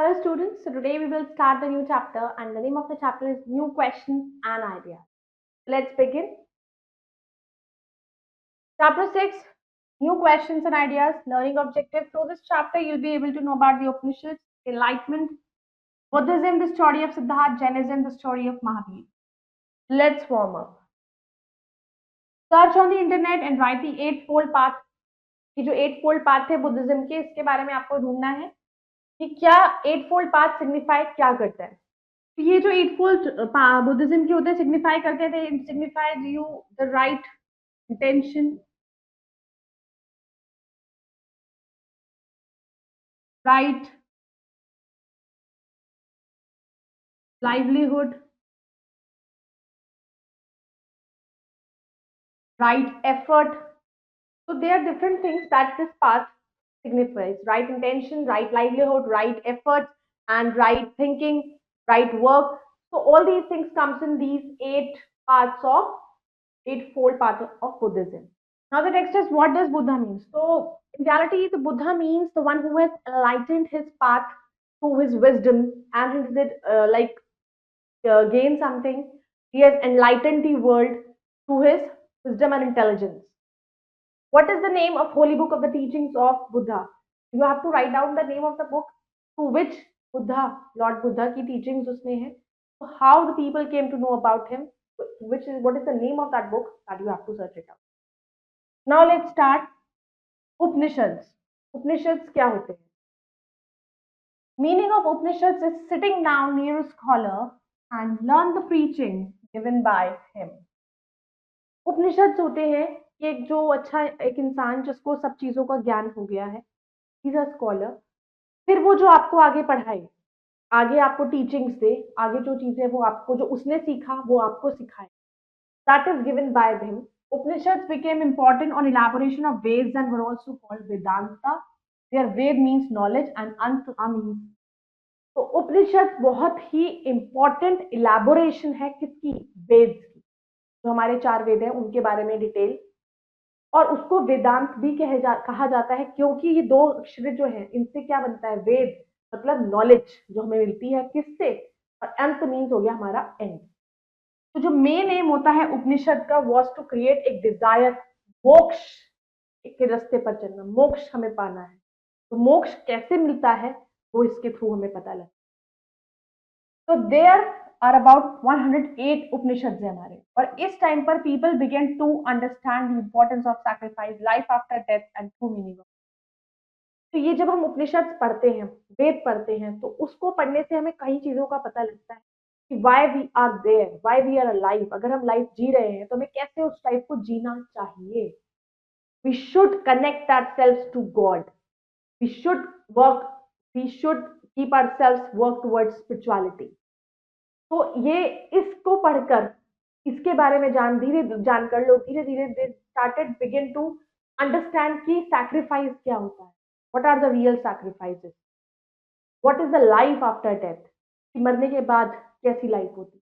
Hello students, so today we will start the new chapter and the name of the chapter is New Questions and Ideas. Let's begin. Chapter 6, New Questions and Ideas, Learning Objective. Through this chapter, you'll be able to know about the Upanishads, Enlightenment, Buddhism, the story of Siddhartha, Jainism, the story of Mahavir. Let's warm up. Search on the internet and write the eightfold path. ये जो eightfold path है Buddhism के, इसके बारे में आपको ढूंढना है कि क्या eightfold path सिग्निफाई क्या करता है. तो ये जो एटफोल्ड बुद्धिज्म के होते हैं सिग्निफाई करते थे, signifies you the right intention, right livelihood, right effort. So there are different things that this path signifies: right intention, right livelihood, right effort, and right thinking, right work. So all these things comes in these eightfold path of Buddhism. Now the text is, what does Buddha mean? So in reality, the Buddha means the one who has enlightened his path through his wisdom and he did gain something. He has enlightened the world through his wisdom and intelligence. What is the name of holy book of the teachings of Buddha? You have to write down the name of the book through which Lord Buddha की teachings उसमें है. So how the people came to know about him, what is the name of that book, that you have to search it out. Now let's start. Upanishads. Upanishads क्या होते हैं? Meaning of Upanishads is sitting down near a scholar and learn the preaching given by him. उपनिषद होते हैं कि एक जो अच्छा एक इंसान जिसको सब चीजों का ज्ञान हो गया है, he's a scholar, फिर वो जो आपको आगे पढ़ाए, आगे आपको टीचिंग्स दे, आगे जो चीजें वो आपको जो उसने सीखा वो आपको सिखाए, that is given by him. Upanishads became important on elaboration of Veds and were also called Vedanta. Their Ved means knowledge and Anta means. तो उपनिषद बहुत ही इंपॉर्टेंट इलेबोरेशन है किसकी? वेद की. जो हमारे 4 वेद हैं उनके बारे में डिटेल, और उसको वेदांत भी कहा जाता है क्योंकि ये 2 अक्षर जो है इनसे क्या बनता है? वेद मतलब नॉलेज जो हमें मिलती है किससे, और अंत मीन्स हो गया हमारा एंड. तो जो मेन एम होता है उपनिषद का वॉज टू क्रिएट एक डिजायर, मोक्ष के रास्ते पर चलना, मोक्ष हमें पाना है. तो मोक्ष कैसे मिलता है वो इसके थ्रू हमें पता लगता है. तो देयर आर अबाउट 108 उपनिषद है हमारे, और इस टाइम पर people began to understand the importance of sacrifice, life after death and true meaning. तो ये जब हम उपनिषद पढ़ते हैं, वेद पढ़ते हैं, तो उसको पढ़ने से हमें कई चीजों का पता लगता है कि why we are there, why we are alive. अगर हम लाइफ जी रहे हैं तो हमें कैसे उस लाइफ को जीना चाहिए. We should connect ourselves to God. We should work, we should keep ourselves work towards spirituality. तो ये इसको पढ़कर, इसके बारे में जानकर लोग धीरे धीरे they started begin to understand कि सैक्रिफाइस क्या होता है, what are the real sacrifices, what is the life after death, मरने के बाद कैसी लाइफ होती है.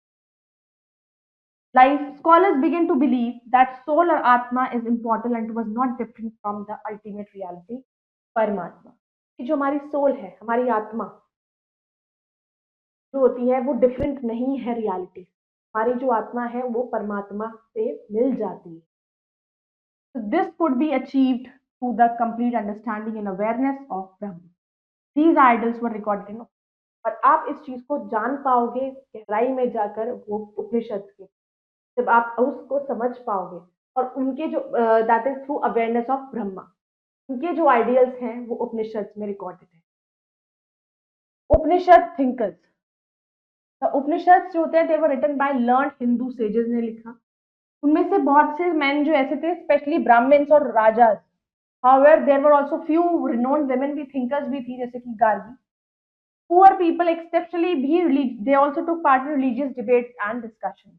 Life scholars begin to believe that soul or atma is immortal and was not different from the ultimate reality, परमात्मा. कि जो हमारी सोल है, हमारी आत्मा जो होती है वो डिफरेंट नहीं है रियलिटी. हमारी जो आत्मा है वो परमात्मा से मिल जाती है. So this could be achieved through the complete understanding and awareness of Brahman. These idols were recorded in. और आप इस चीज को जान पाओगे गहराई में जाकर वो उपनिषद के, जब आप उसको समझ पाओगे, और उनके जो that is through awareness of Brahma. उनके जो आइडियल्स हैं वो उपनिषद में रिकॉर्डेड है. उपनिषद थिंकर्स. तो उपनिषद जो होते हैं they were written by learned Hindu sages ने लिखा. उनमें से बहुत से मैन जो ऐसे थे, स्पेशली ब्राह्मण्स और Rajas. However there were also few renowned women भी, थिंकर्स भी थी, जैसे कि Gargi. Poor people exceptionally they also took part in religious debates and discussions.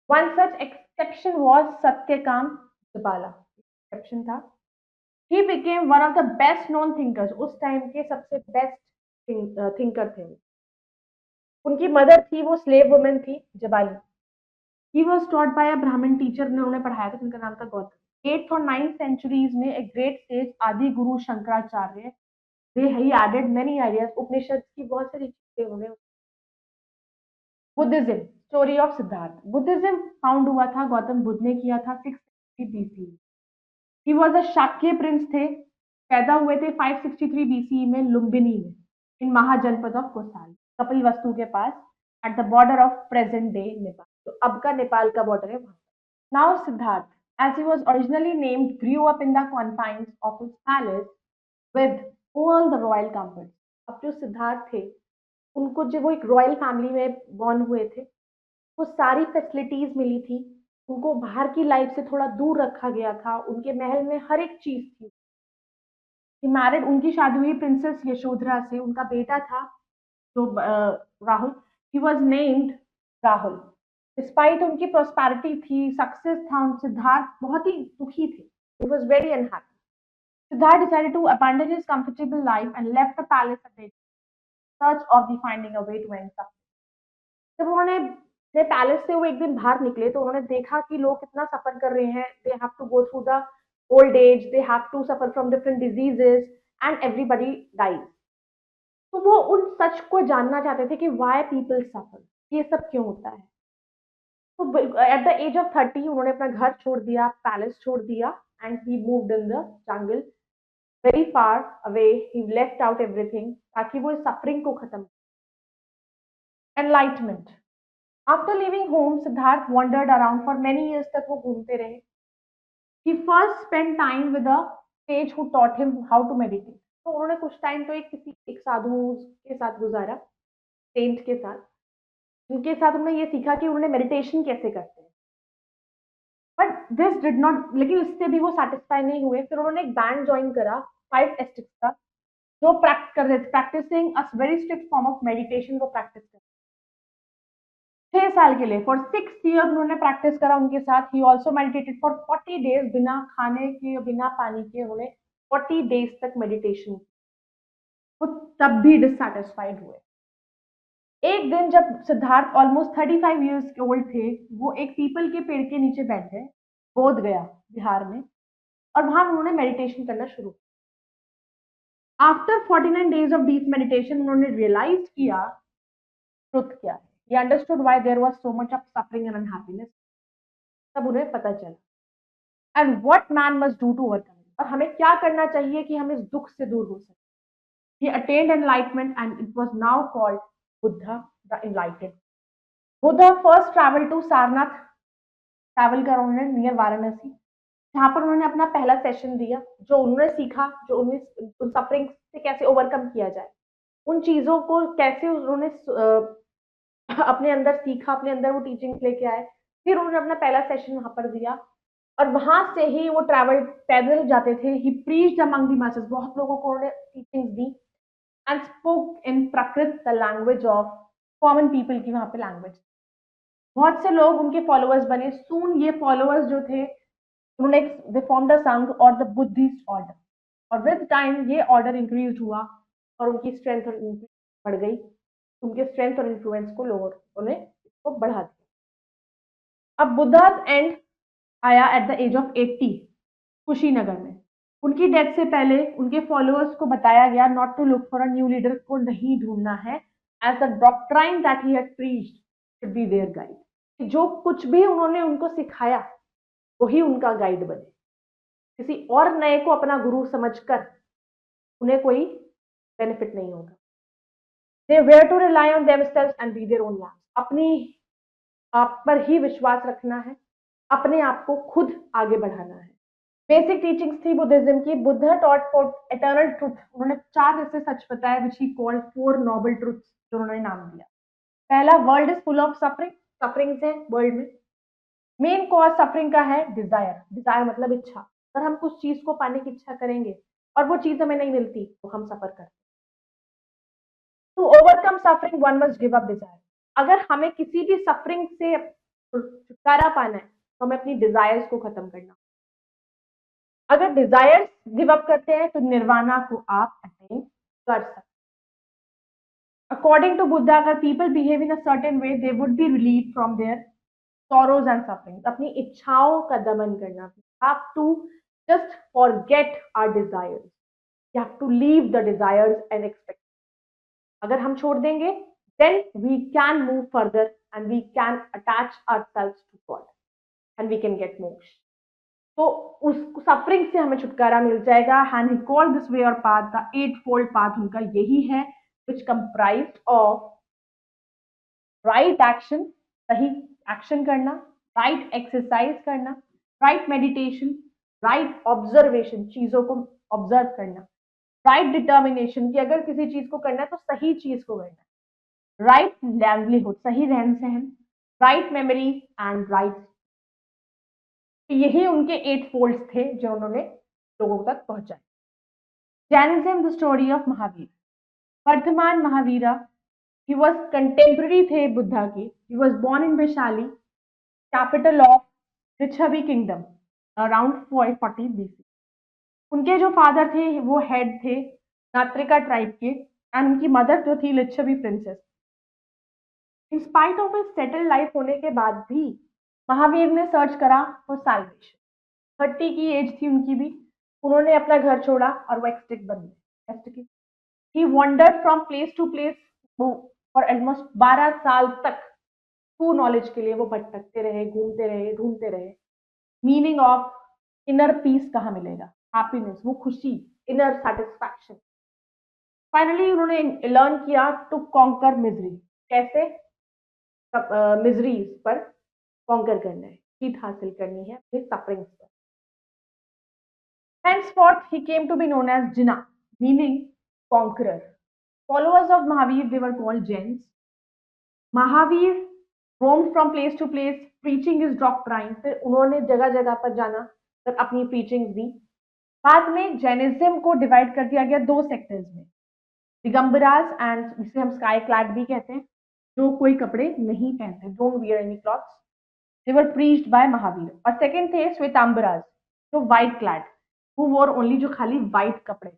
One such exception was Satyakam Jabala. Exception था. He became one of the best known thinkers. उस time के सबसे best thinker थे. उनकी मदर थी, वो slave women थी, Jabali. He was taught by a Brahmin teacher ने उन्हें पढ़ाया था, जिनका नाम था गौतम. 8th और 9th सेंचुरीज में एक ग्रेट सेज आदि गुरु Shankaracharya he added many ideas. उपनिषद की बहुत सारी चीजें उन्होंने. Buddhism, story of Siddharth. Buddhism found हुआ था, गौतम बुद्ध ने किया था 660 BC. He was a Shakya Prince थे, पैदा हुए थे 563 बीसी में लुम्बिनी में, इन महाजनपद ऑफ कोसाल, कपिल वस्तु के पास, at the border of present day Nepal, तो अब का नेपाल का बॉर्डर है वहां. Now Siddhartha, as he was originally named, grew up in the confines of his palace with all the royal comforts. अब जो सिद्धार्थ थे, उनको जो वो एक रॉयल फैमिली में बॉर्न हुए थे, वो सारी फैसिलिटीज मिली थी उनको, बाहर की लाइफ से थोड़ा दूर रखा गया था, उनके महल में हर एक चीज थी. मैरिड, उनकी शादी हुई प्रिंसेस यशोधरा से, उनका बेटा था जो Rahul. He was named Rahul. Despite उनकी प्रॉस्पेरिटी थी, सक्सेस था, उन सिद्धार्थ बहुत ही दुखी थे. He was very unhappy. Siddhartha decided to abandon his comfortable life and left the palace in search of the finding a way to end suffering. जब उन्होंने पैलेस से वो एक दिन बाहर निकले तो उन्होंने देखा कि लोग कितना सफर कर रहे हैं. They have to go through the old age, they have to suffer from different diseases and everybody dies. तो वो उन सच को जानना चाहते थे कि व्हाई पीपल सफर, ये सब क्यों होता है. तो एट द एज ऑफ 30 उन्होंने अपना घर छोड़ दिया, पैलेस छोड़ दिया, and he moved in the jungle very far away. He left out everything ताकि वो इस सफरिंग को खत्म. Enlightenment. After leaving home, Siddharth wandered around for many years तक वो घूमते रहे. He first spent time with a sage who taught him how to meditate. तो उन्होंने कुछ टाइम तो एक साधु के साथ गुजारा, सेंट के साथ. उनके साथ उन्होंने ये सीखा कि उन्होंने मेडिटेशन कैसे करते हैं. बट दिस डिड नॉट, लेकिन इससे भी वो सेटिस्फाई नहीं हुए. फिर उन्होंने एक बैंड ज्वाइन करा 5 ST का, जो practicing a very strict form of meditation को प्रैक्टिस कर 6 साल के लिए. फॉर 6 years उन्होंने प्रैक्टिस करा उनके साथ. He also meditated for 40 days, बिना खाने के बिना पानी के उन्होंने 40 days तक मेडिटेशन. वो तब भी डिससेटिस्फाइड हुए. एक दिन जब सिद्धार्थ ऑलमोस्ट 35 years के ओल्ड थे, वो एक पीपल के पेड़ के नीचे बैठ गए, बोध गया बिहार में, और वहां उन्होंने मेडिटेशन करना शुरू किया. After 49 days of deep meditation उन्होंने रियलाइज किया ट्रुथ क्या है. He understood why there was so much of suffering and unhappiness. तब उन्हें पता चला. And what man must do to overcome it. और हमें क्या करना चाहिए कि हम इस दुख से दूर हो सके. He attained enlightenment and it was now called Buddha, the Enlightened. Buddha first traveled to Sarnath, travel करा उन्होंने नियर वाराणसी, जहाँ पर उन्होंने अपना पहला सेशन दिया. जो उन्होंने सीखा, जो उन सफरिंग से कैसे ओवरकम किया जाए, उन चीजों को कैसे उन्होंने अपने अंदर सीखा, अपने अंदर वो टीचिंग्स लेके आए. फिर उन्होंने अपना पहला सेशन वहां पर दिया, और वहां से ही वो ट्रैवल पैदल जाते थे. He preached among the masses, बहुत लोगों को उन्होंने teachings the. And spoke in Prakrit, the language of common people की वहां पे लैंग्वेज. बहुत से लोग उनके फॉलोअर्स बने. सून ये फॉलोअर्स जो थे, उन्होंने दे फॉर्म्ड अ संघ और द बुद्धिस्ट ऑर्डर, और विद टाइम ये ऑर्डर इंक्रीज हुआ और उनकी स्ट्रेंथ बढ़ गई. उनके स्ट्रेंथ और इन्फ्लुएंस को लोगों ने इसको बढ़ा दिया. अब बुद्धा's एंड आया at the age of 80 Kushinagar में. उनकी डेथ से पहले उनके फॉलोअर्स को बताया गया not to look for a new leader, को नहीं ढूंढना है, as the doctrine that he had preached should be their guide. जो कुछ भी उन्होंने उनको सिखाया वही उनका गाइड बने. किसी और नए को अपना गुरु समझकर उन्हें कोई बेनिफिट नहीं होगा. They were to rely on themselves and be their own lamps. अपनी आप पर ही विश्वास रखना है, अपने आप को खुद आगे बढ़ाना है. बेसिक टीचिंग्स थी बुद्धिज्म की. Buddha taught for eternal truth. उन्होंने 4 ऐसे सच बताए विच ही कॉल्ड 4 नोबल ट्रुथ्स, जो उन्होंने नाम दिया. पहला, world is full of suffering. Sufferings है वर्ल्ड में. मेन कॉज सफरिंग का है डिजायर. डिजायर मतलब इच्छा. अगर हम कुछ चीज को पाने की इच्छा करेंगे और वो चीज हमें नहीं मिलती तो हम सफर करते. To overcome suffering one must give up desire. अगर हमें किसी भी सफरिंग से छुटकारा पाना है तो हमें अपनी डिजायर्स को खत्म करना. अगर डिजायर्स गिव अप करते हैं तो निर्वाणा को आप अटेन कर सकते. अकॉर्डिंग टू बुद्धा, अगर people behave in a certain way, they would be relieve from their sorrows and suffering. अपनी इच्छाओं का दमन करना. Have to just forget our desires. You have to leave the desires and expectations. अगर हम छोड़ देंगे, then we can move further and we can attach ourselves to God and we can get moksha. तो उस suffering से हमें छुटकारा मिल जाएगा. And he called this way or path the eightfold path. उनका यही है, which comprised of right action, सही एक्शन करना, राइट एक्सरसाइज करना, राइट मेडिटेशन, राइट ऑब्जर्वेशन, चीजों को ऑब्जर्व करना, राइट डिटर्मिनेशन कि अगर किसी चीज को करना है तो सही चीज को करना है, राइट लाइवलीहुड, सही रहन सहन, राइट मेमोरी एंड राइट. यही उनके 8 फोल्ड्स थे जो उन्होंने लोगों तक पहुंचाए. Jainism, the story of Mahavir. Vardhaman Mahavira, he was contemporary थे बुद्धा की. He was born in Vaishali, capital of Lichchhavi kingdom, around 440 BC. उनके जो फादर थे वो हेड थे नात्रिका ट्राइब के एंड उनकी मदर जो थी Lichchhavi princess. In spite of settle life होने के बाद भी महावीर ने सर्च करा फॉर सैल्वेशन. 30 की एज थी उनकी भी. उन्होंने अपना घर छोड़ा और वो एक्सटिक बन गए. He wandered from place to place for almost 12 साल तक. ट्रू नॉलेज के लिए वो भटकते रहे, घूमते रहे, ढूंढते रहे. मीनिंग ऑफ इनर पीस कहाँ मिलेगा, हैप्पीनेस, वो खुशी, इनर सेटिस्फैक्शन. फाइनली उन्होंने लर्न किया टू कॉन्कर मिजरी. कैसे मिजरीज पर कॉन्कर करना है, जीत हासिल करनी है अपने सफरिंग्स पर. Henceforth, he came to be known as Jinnah, meaning conqueror. Followers of Mahavir, they were called Jains. Mahavir roamed from place to place, preaching his doctrine. फिर उन्होंने जगह जगह पर जाना, फिर अपनी preachings दी. बाद में जैनिज्म को डिवाइड कर दिया गया 2 सेक्टर्स में, दिगंबराज एंड जिसे हम स्काई क्लैड भी कहते हैं, जो कोई कपड़े नहीं पहनते, don't wear any clothes. They were preached by Mahavir. और सेकंड थे श्वेतांबराज, जो white clad, who wore only जो खाली white कपड़े.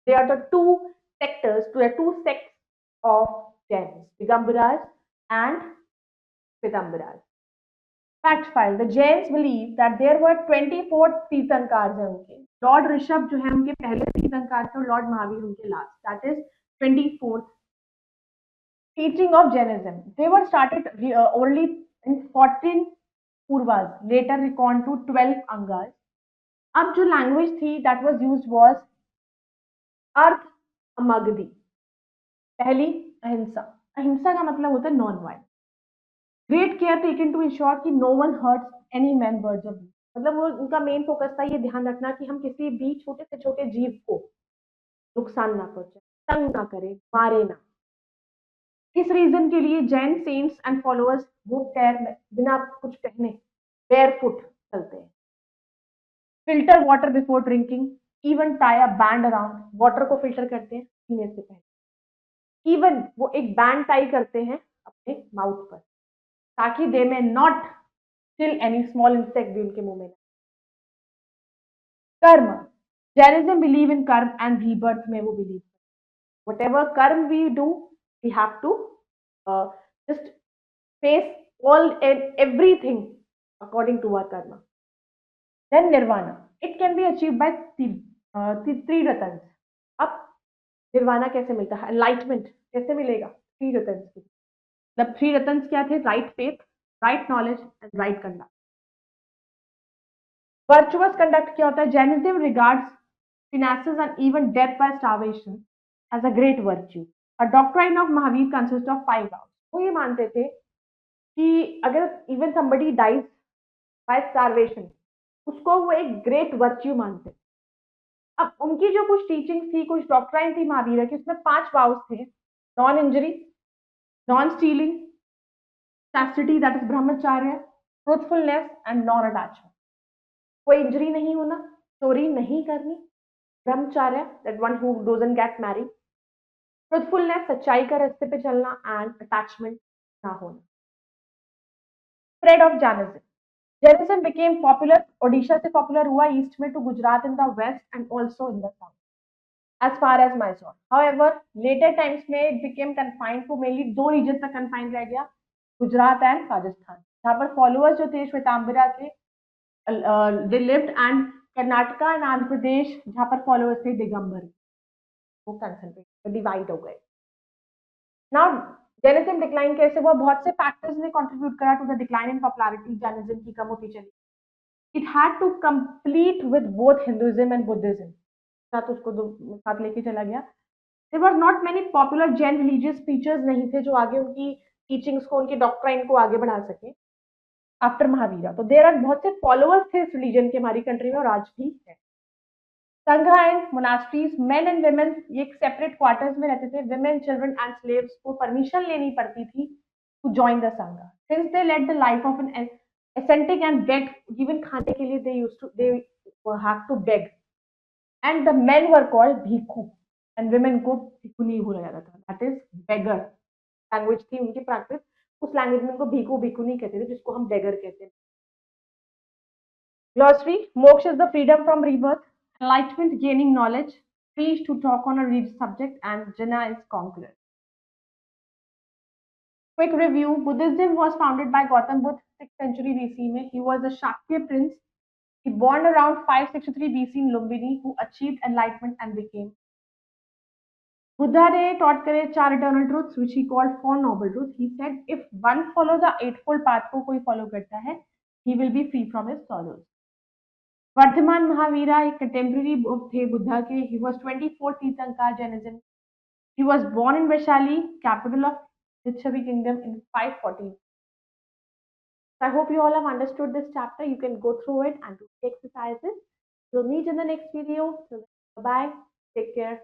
They are the two sectors, two sects of Jains, Digambaras and Pitambaras. Fact file: the Jains believe that there were 24 तीर्थंकार हैं उनके. Lord Rishabh जो है उनके पहले तीर्थंकार थे और लॉर्ड महावीर उनके last. That is 24th teaching of Jainism. They were started only in 14 Purvas, later reckoned to 12 Angas. अब जो लैंग्वेज थी that was used was Ardha Magadhi. पहली अहिंसा. अहिंसा का मतलब होता है non violence. Great care taken to ensure कि no one hurts any man birds of. मतलब वो उनका मेन फोकस था ये ध्यान रखना कि हम किसी भी छोटे से छोटे जीव को नुकसान ना पहुंचाए, तंग ना करें, मारे ना. इस रीजन के लिए जैन सेंट्स एंड फॉलोअर्स वो पैर में बिना कुछ पहने बेयरफुट चलते हैं. Filter water before drinking, even tie a band around. Water को फिल्टर करते हैं पीने से पहले. इवन वो एक बैंड टाई करते हैं अपने माउथ पर ताकि दे में not kill any small insect भी उनके मुंह में. कर्म. जैनिज्म बिलीव इन कर्म एंड रीबर्थ में वो believe. whatever karma we do we have to just face all and everything according to our karma. Then nirvana. It can be achieved by three ratans. अब निर्वाणा कैसे मिलता है, एनलाइटमेंट कैसे मिलेगा? 3 रतन्स की. मतलब 3 रतन्स क्या थे? Right faith, right knowledge and right conduct. Virtuous conduct क्या होता है? Jainism regards finances and even death by starvation as a great virtue. A doctrine of Mahavir consists of 5 vows. वो ये मानते थे कि अगर even somebody dies by starvation, उसको वो एक ग्रेट वर्च्यू मानते. अब उनकी जो कुछ टीचिंग थी, कुछ डॉक्ट्राइन थी महावीर की, उसमें 5 वाउस थे. Non injury, non stealing, chastity that is brahmacharya, truthfulness and non attachment. कोई इंजरी नहीं होना, चोरी नहीं करनी, brahmacharya that one who doesn't get married, truthfulness सच्चाई का रास्ते पे चलना एंड अटैचमेंट ना होना. Spread of Jainism. Jainism became popular, Odisha से पॉपुलर हुआ, ईस्ट में to Gujarat in the west and also in the south as far as Mysore. However, later times में it became confined to mainly 2 reason तक confined रह गया, Gujarat and Rajasthan. जहाँ पर followers जो थे श्वेतांबरा के they lived, and Karnataka and Andhra Pradesh जहाँ पर फॉलोअर्स थे दिगंबर. वो कंसंट्रेट डिवाइड हो गए. नाउ जैनिज्म डिक्लाइन कैसे हुआ? बहुत से फैक्टर्स ने कंट्रीब्यूट करा to the decline in popularity. Jainism की कम होती चली. It had to complete with both Hinduism and Buddhism. साथ उसको दो साथ लेके चला गया. There was not many popular Jain religious teachers नहीं थे जो आगे उनकी टीचिंग्स को, उनके डॉक्ट्राइन को आगे बढ़ा सके आफ्टर महावीरा. तो देर आर बहुत से फॉलोअर्स थे इस रिलीजन के हमारी कंट्री में और आज भी है. Sangha and monasteries, men and women ये एक सेपरेट क्वार्टर्स में रहते थे. विमेन, चिल्ड्रन एंड स्लेव्स को परमिशन लेनी पड़ती थी to join the sangha. Since they led the life of an ascetic and beg, even खाने के लिए they have to beg. And the men were called bhikshu and women को भिक्षुनी बोला जाता था. That is beggar. लैंग्वेज थी उनकी प्रैक्टिस. उस लैंग्वेज में उनको भिक्षु भिक्षुनी कहते थे, जिसको हम बेगर कहते हैं. Glossary: Moksha is the freedom from rebirth, enlightenment gaining knowledge, free to talk on a religious subject, and Jana is conqueror. Quick review: Buddhism was founded by Gautam Buddha 6th century BC. Mein. He was a Shakya prince. He born around 563 BC in Lumbini, who achieved enlightenment and became Buddha ने taught करे चार eternal truths, which he called four noble truths. He said, if one follows the eightfold path को कोई follow करता है, he will be free from his sorrows. Varthaman Mahavira एक contemporary थे बुद्धा के. He was 24th तीर्थंकर Jainism. He was born in Vaishali, capital of Lichavi kingdom, in 514. So I hope you all have understood this chapter. You can go through it and do the exercises. We'll meet in the next video. So bye. Take care.